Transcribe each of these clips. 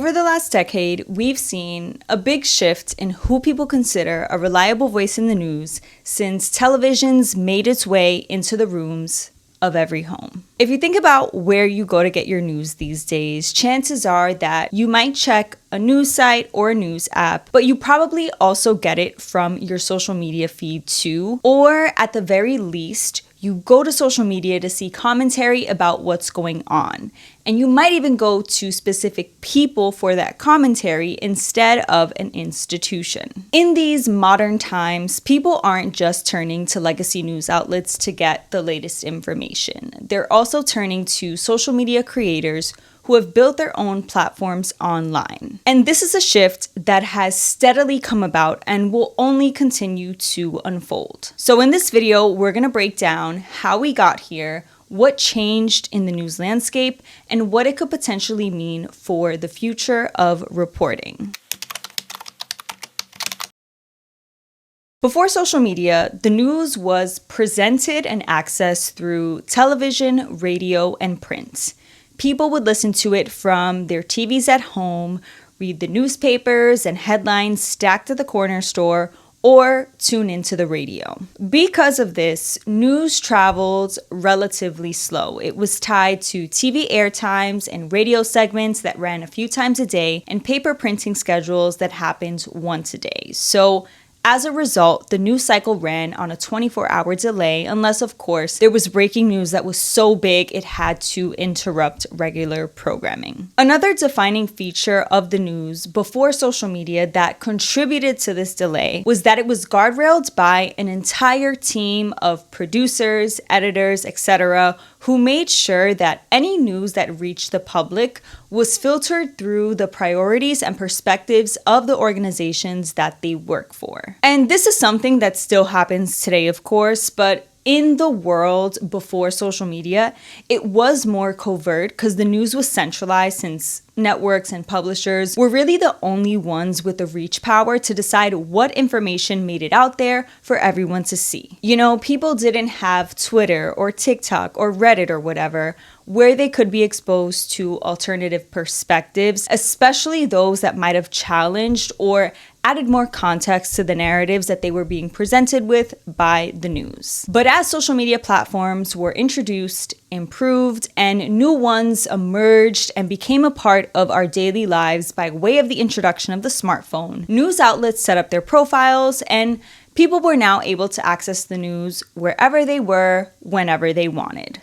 Over the last decade, we've seen a big shift in who people consider a reliable voice in the news since television's made its way into the rooms of every home. If you think about where you go to get your news these days, chances are that you might check a news site or a news app, but you probably also get it from your social media feed too, or at the very least, you go to social media to see commentary about what's going on. And you might even go to specific people for that commentary instead of an institution. In these modern times, people aren't just turning to legacy news outlets to get the latest information. They're also turning to social media creators who have built their own platforms online. And this is a shift that has steadily come about and will only continue to unfold. So in this video, we're gonna break down how we got here, what changed in the news landscape, and what it could potentially mean for the future of reporting. Before social media, the news was presented and accessed through television, radio, and print. People would listen to it from their TVs at home, read the newspapers and headlines stacked at the corner store, or tune into the radio. Because of this, news traveled relatively slow. It was tied to TV airtimes and radio segments that ran a few times a day and paper printing schedules that happened once a day. So as a result, the news cycle ran on a 24-hour delay, unless, of course, there was breaking news that was so big it had to interrupt regular programming. Another defining feature of the news before social media that contributed to this delay was that it was guardrailed by an entire team of producers, editors, etc., who made sure that any news that reached the public was filtered through the priorities and perspectives of the organizations that they work for. And this is something that still happens today, of course, but in the world before social media, it was more covert because the news was centralized since networks and publishers were really the only ones with the reach power to decide what information made it out there for everyone to see. You know, people didn't have Twitter or TikTok or Reddit or whatever where they could be exposed to alternative perspectives, especially those that might have challenged or added more context to the narratives that they were being presented with by the news. But as social media platforms were introduced, improved, and new ones emerged and became a part of our daily lives by way of the introduction of the smartphone, news outlets set up their profiles, and people were now able to access the news wherever they were, whenever they wanted.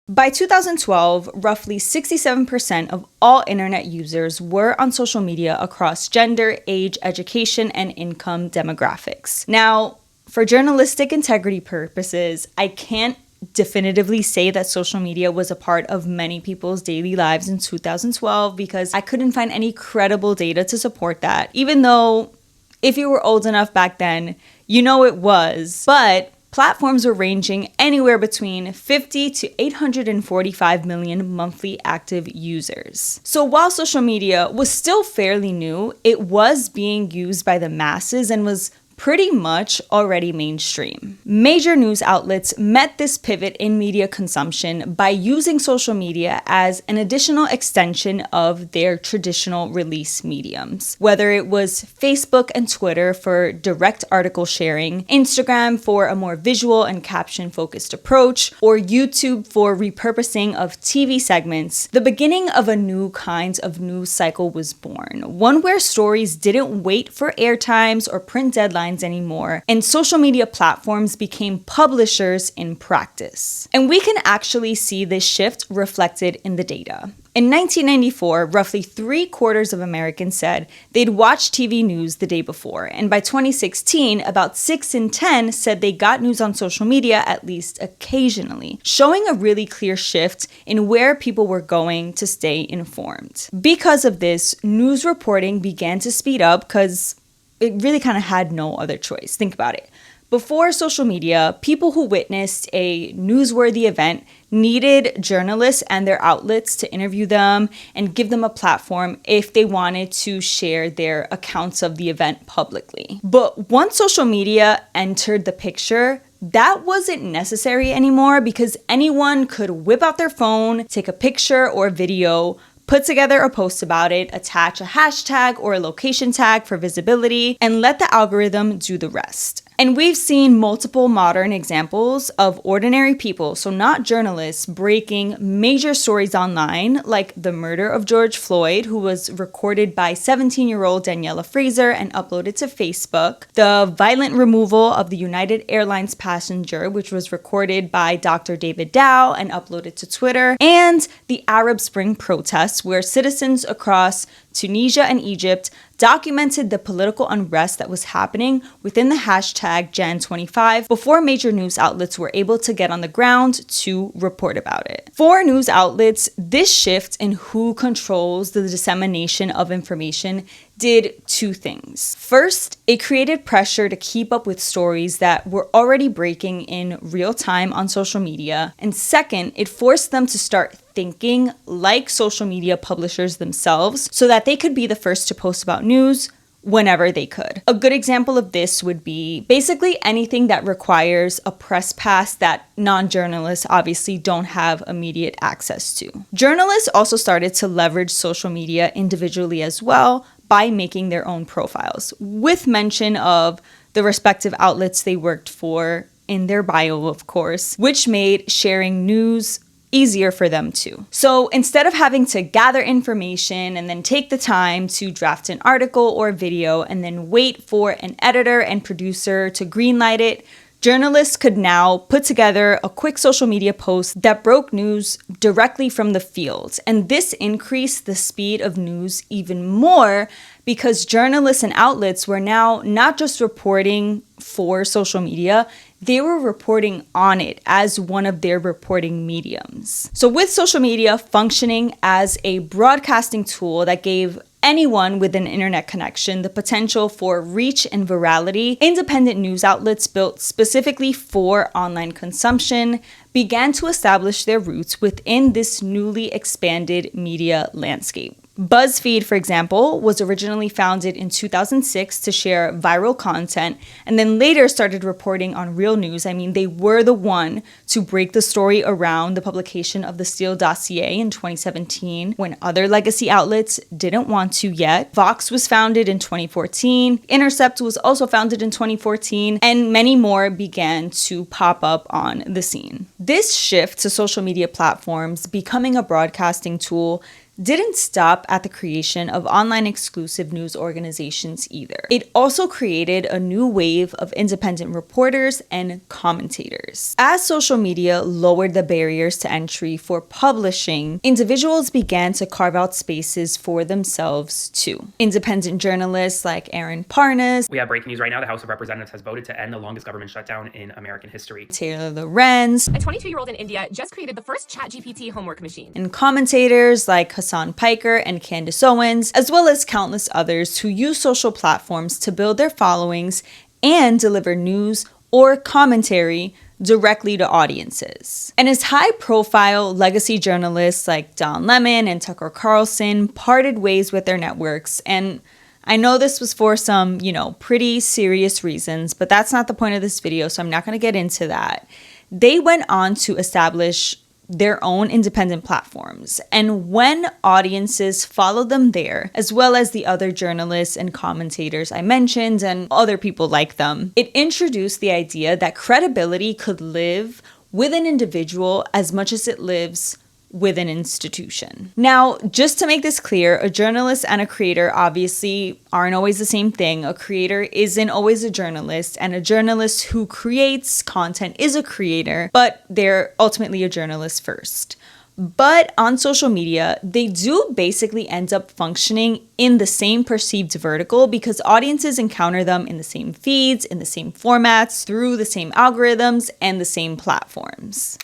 By 2012, roughly 67% of all internet users were on social media across gender, age, education, and income demographics. Now, for journalistic integrity purposes, I can't definitively say that social media was a part of many people's daily lives in 2012 because I couldn't find any credible data to support that, even though if you were old enough back then, you know it was. But platforms were ranging anywhere between 50 to 845 million monthly active users. So while social media was still fairly new, it was being used by the masses and was pretty much already mainstream. Major news outlets met this pivot in media consumption by using social media as an additional extension of their traditional release mediums. Whether it was Facebook and Twitter for direct article sharing, Instagram for a more visual and caption-focused approach, or YouTube for repurposing of TV segments, the beginning of a new kind of news cycle was born. One where stories didn't wait for airtimes or print deadlines anymore, and social media platforms became publishers in practice. And we can actually see this shift reflected in the data. In 1994, roughly 3/4 of Americans said they'd watch TV news the day before, and by 2016, about 6 in 10 said they got news on social media at least occasionally, showing a really clear shift in where people were going to stay informed. Because of this, news reporting began to speed up because it really kind of had no other choice. Think about it. Before social media, people who witnessed a newsworthy event needed journalists and their outlets to interview them and give them a platform if they wanted to share their accounts of the event publicly. But once social media entered the picture, that wasn't necessary anymore because anyone could whip out their phone, take a picture or video, put together a post about it, attach a hashtag or a location tag for visibility, and let the algorithm do the rest. And we've seen multiple modern examples of ordinary people, so not journalists, breaking major stories online, like the murder of George Floyd, who was recorded by 17-year-old Daniela Fraser and uploaded to Facebook, the violent removal of the United Airlines passenger, which was recorded by Dr. David Dow and uploaded to Twitter, and the Arab Spring protests, where citizens across Tunisia and Egypt documented the political unrest that was happening within the hashtag Jan25 before major news outlets were able to get on the ground to report about it. For news outlets, this shift in who controls the dissemination of information did two things. First, it created pressure to keep up with stories that were already breaking in real time on social media. And second, it forced them to start thinking like social media publishers themselves so that they could be the first to post about news whenever they could. A good example of this would be basically anything that requires a press pass that non-journalists obviously don't have immediate access to. Journalists also started to leverage social media individually as well by making their own profiles, with mention of the respective outlets they worked for in their bio, of course, which made sharing news easier for them too. So instead of having to gather information and then take the time to draft an article or video and then wait for an editor and producer to greenlight it, journalists could now put together a quick social media post that broke news directly from the field. And this increased the speed of news even more because journalists and outlets were now not just reporting for social media, they were reporting on it as one of their reporting mediums. So with social media functioning as a broadcasting tool that gave anyone with an internet connection the potential for reach and virality, independent news outlets built specifically for online consumption began to establish their roots within this newly expanded media landscape. BuzzFeed, for example, was originally founded in 2006 to share viral content and then later started reporting on real news. I mean, they were the one to break the story around the publication of the Steele dossier in 2017 when other legacy outlets didn't want to yet. Vox was founded in 2014, Intercept was also founded in 2014, and many more began to pop up on the scene. This shift to social media platforms becoming a broadcasting tool didn't stop at the creation of online exclusive news organizations either. It also created a new wave of independent reporters and commentators. As social media lowered the barriers to entry for publishing, individuals began to carve out spaces for themselves too. Independent journalists like Aaron Parnas. We have breaking news right now. The House of Representatives has voted to end the longest government shutdown in American history. Taylor Lorenz. A 22-year-old in India just created the first ChatGPT homework machine. And commentators like Hassan Piker and Candace Owens, as well as countless others who use social platforms to build their followings and deliver news or commentary directly to audiences. And as high-profile legacy journalists like Don Lemon and Tucker Carlson parted ways with their networks, and I know this was for some, pretty serious reasons, but that's not the point of this video, so I'm not going to get into that. They went on to establish their own independent platforms. And when audiences followed them there, as well as the other journalists and commentators I mentioned and other people like them, it introduced the idea that credibility could live with an individual as much as it lives with an institution. Now, just to make this clear, a journalist and a creator obviously aren't always the same thing. A creator isn't always a journalist, and a journalist who creates content is a creator, but they're ultimately a journalist first. But on social media, they do basically end up functioning in the same perceived vertical because audiences encounter them in the same feeds, in the same formats, through the same algorithms, and the same platforms.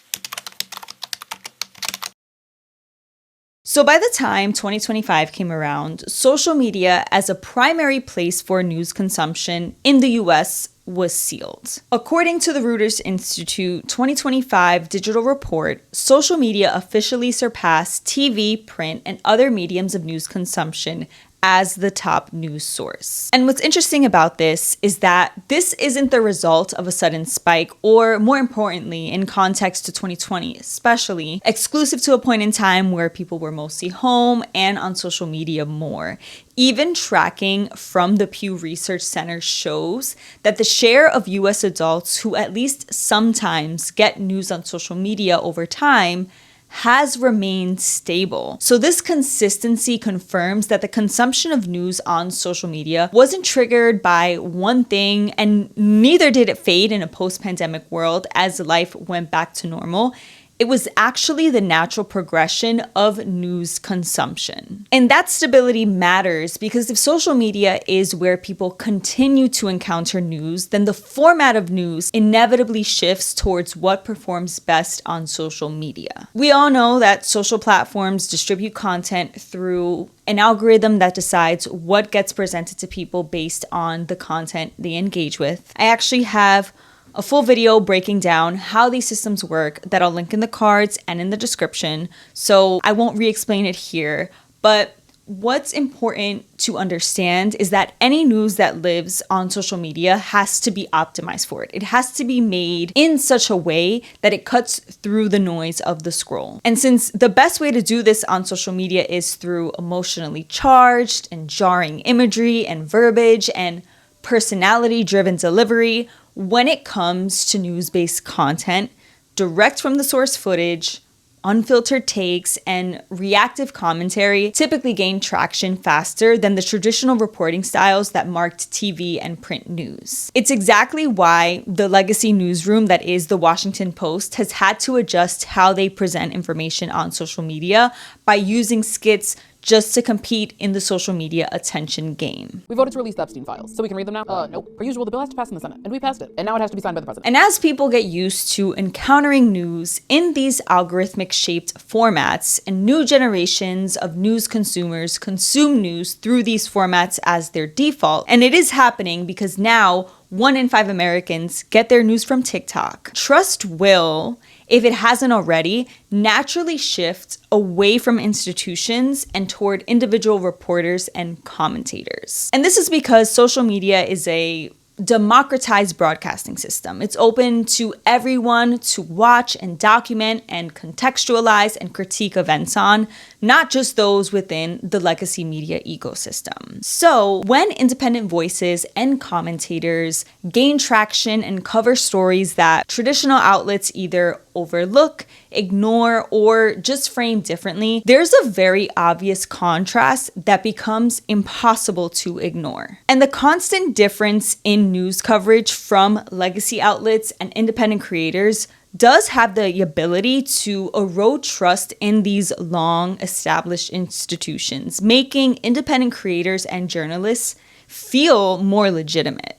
So by the time 2025 came around, social media as a primary place for news consumption in the US was sealed. According to the Reuters Institute 2025 digital report, social media officially surpassed TV, print, and other mediums of news consumption as the top news source. And what's interesting about this is that this isn't the result of a sudden spike, or more importantly, in context to 2020, especially exclusive to a point in time where people were mostly home and on social media more. Even tracking from the Pew Research Center shows that the share of US adults who at least sometimes get news on social media over time has remained stable. So this consistency confirms that the consumption of news on social media wasn't triggered by one thing, and neither did it fade in a post-pandemic world as life went back to normal. It was actually the natural progression of news consumption. And that stability matters because if social media is where people continue to encounter news, then the format of news inevitably shifts towards what performs best on social media. We all know that social platforms distribute content through an algorithm that decides what gets presented to people based on the content they engage with. I actually have a full video breaking down how these systems work that I'll link in the cards and in the description, so I won't re-explain it here. But what's important to understand is that any news that lives on social media has to be optimized for it. It has to be made in such a way that it cuts through the noise of the scroll. And since the best way to do this on social media is through emotionally charged and jarring imagery and verbiage and personality-driven delivery, when it comes to news-based content, direct from the source footage, unfiltered takes, and reactive commentary typically gain traction faster than the traditional reporting styles that marked TV and print news. It's exactly why the legacy newsroom that is the Washington Post has had to adjust how they present information on social media by using skits just to compete in the social media attention game. We voted to release the Epstein files, so we can read them now? Nope. Per usual, the bill has to pass in the Senate, and we passed it. And now it has to be signed by the president. And as people get used to encountering news in these algorithmic-shaped formats, and new generations of news consumers consume news through these formats as their default, and it is happening because now 1 in 5 Americans get their news from TikTok, trust will, if it hasn't already, naturally shift away from institutions and toward individual reporters and commentators. And this is because social media is a democratized broadcasting system. It's open to everyone to watch and document and contextualize and critique events on, not just those within the legacy media ecosystem. So when independent voices and commentators gain traction and cover stories that traditional outlets either overlook, ignore, or just frame differently, there's a very obvious contrast that becomes impossible to ignore. And the constant difference in news coverage from legacy outlets and independent creators does have the ability to erode trust in these long-established institutions, making independent creators and journalists feel more legitimate.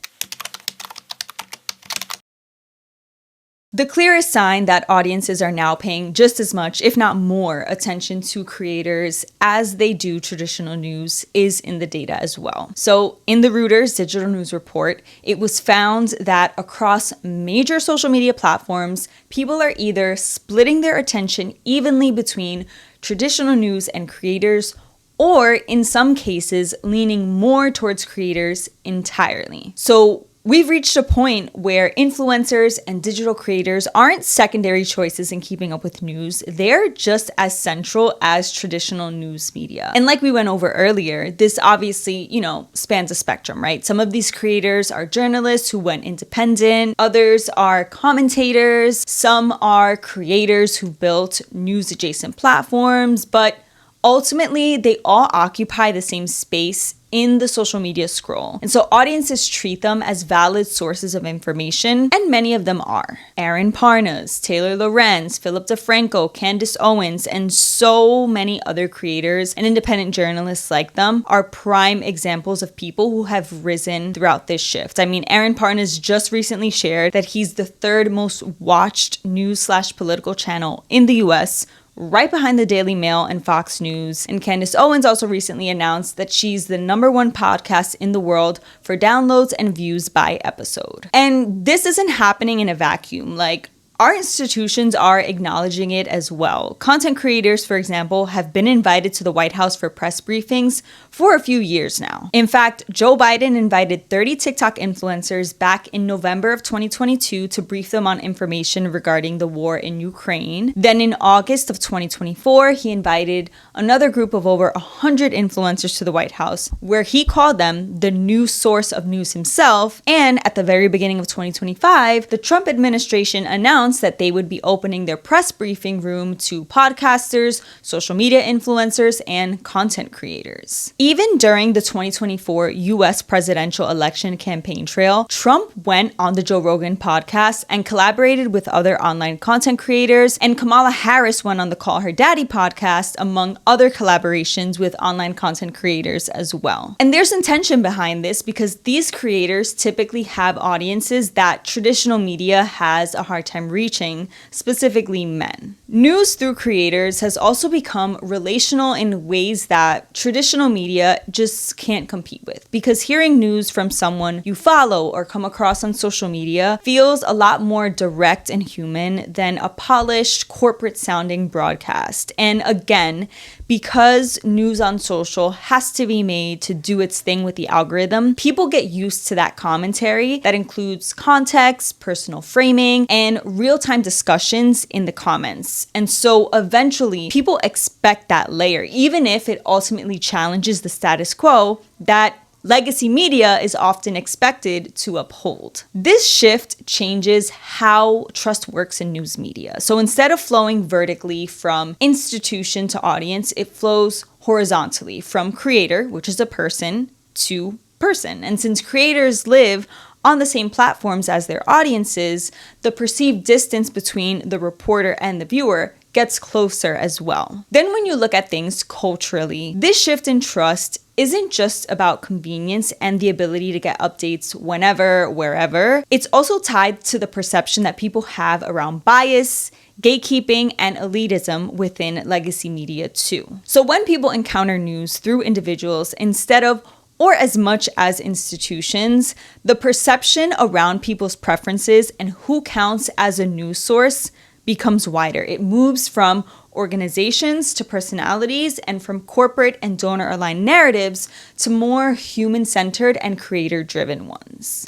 The clearest sign that audiences are now paying just as much, if not more, attention to creators as they do traditional news is in the data as well. So in the Reuters Digital News Report, it was found that across major social media platforms, people are either splitting their attention evenly between traditional news and creators, or in some cases, leaning more towards creators entirely. So we've reached a point where influencers and digital creators aren't secondary choices in keeping up with news. They're just as central as traditional news media. And like we went over earlier, this obviously, spans a spectrum, right? Some of these creators are journalists who went independent. Others are commentators. Some are creators who built news adjacent platforms, but ultimately they all occupy the same space in the social media scroll. And so audiences treat them as valid sources of information, and many of them are. Aaron Parnas, Taylor Lorenz, Philip DeFranco, Candace Owens, and so many other creators and independent journalists like them are prime examples of people who have risen throughout this shift. I mean, Aaron Parnas just recently shared that he's the 3rd most watched news/political channel in the US, right behind the Daily Mail and Fox News. And Candace Owens also recently announced that she's the #1 podcast in the world for downloads and views by episode. And this isn't happening in a vacuum. Like, our institutions are acknowledging it as well. Content creators, for example, have been invited to the White House for press briefings for a few years now. In fact, Joe Biden invited 30 TikTok influencers back in November of 2022 to brief them on information regarding the war in Ukraine. Then in August of 2024, he invited another group of over 100 influencers to the White House, where he called them the new source of news himself. And at the very beginning of 2025, the Trump administration announced that they would be opening their press briefing room to podcasters, social media influencers, and content creators. Even during the 2024 US presidential election campaign trail, Trump went on the Joe Rogan podcast and collaborated with other online content creators, and Kamala Harris went on the Call Her Daddy podcast, among other collaborations with online content creators as well. And there's intention behind this because these creators typically have audiences that traditional media has a hard time reaching, specifically men. News through creators has also become relational in ways that traditional media just can't compete with, because hearing news from someone you follow or come across on social media feels a lot more direct and human than a polished corporate sounding broadcast. And again, because news on social has to be made to do its thing with the algorithm, people get used to that commentary that includes context, personal framing, and real-time discussions in the comments. And so eventually people expect that layer, even if it ultimately challenges the status quo that legacy media is often expected to uphold. This shift changes how trust works in news media. So instead of flowing vertically from institution to audience, it flows horizontally from creator, which is a person, to person. And since creators live on the same platforms as their audiences, the perceived distance between the reporter and the viewer gets closer as well. Then when you look at things culturally, this shift in trust isn't just about convenience and the ability to get updates whenever, wherever. It's also tied to the perception that people have around bias, gatekeeping, and elitism within legacy media too. So when people encounter news through individuals instead of or as much as institutions, the perception around people's preferences and who counts as a news source becomes wider. It moves from organizations to personalities, and from corporate and donor-aligned narratives to more human-centered and creator-driven ones.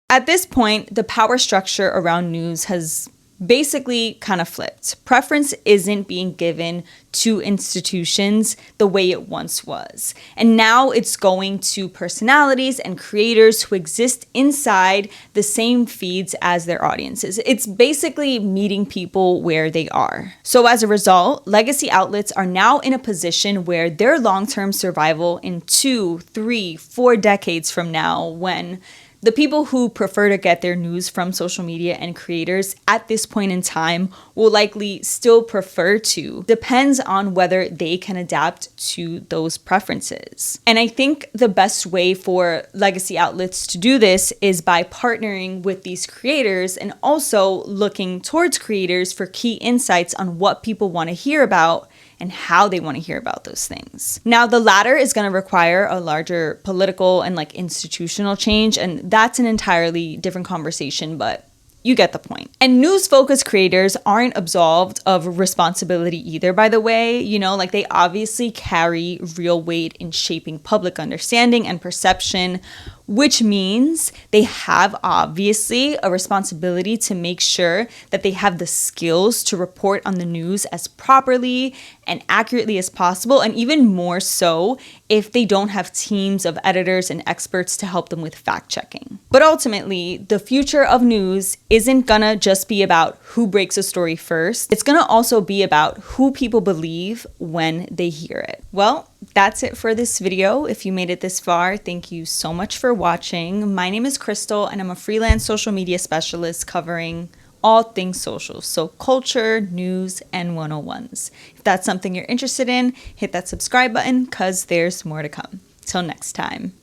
At this point, the power structure around news has basically kind of flipped. Preference isn't being given to institutions the way it once was. And now it's going to personalities and creators who exist inside the same feeds as their audiences. It's basically meeting people where they are. So as a result, legacy outlets are now in a position where their long-term survival in 2, 3, 4 decades from now, when the people who prefer to get their news from social media and creators at this point in time will likely still prefer to, depends on whether they can adapt to those preferences. And I think the best way for legacy outlets to do this is by partnering with these creators and also looking towards creators for key insights on what people want to hear about and how they want to hear about those things. Now, the latter is going to require a larger political and institutional change, and that's an entirely different conversation, but you get the point. And news-focused creators aren't absolved of responsibility either, by the way. They obviously carry real weight in shaping public understanding and perception, which means they have obviously a responsibility to make sure that they have the skills to report on the news as properly and accurately as possible, and even more so if they don't have teams of editors and experts to help them with fact-checking. But ultimately, the future of news isn't gonna just be about who breaks a story first. It's gonna also be about who people believe when they hear it. Well, that's it for this video. If you made it this far, thank you so much for watching. My name is Crystal, and I'm a freelance social media specialist covering all things social, so culture, news, and 101s. If that's something you're interested in, hit that subscribe button because there's more to come. Till next time.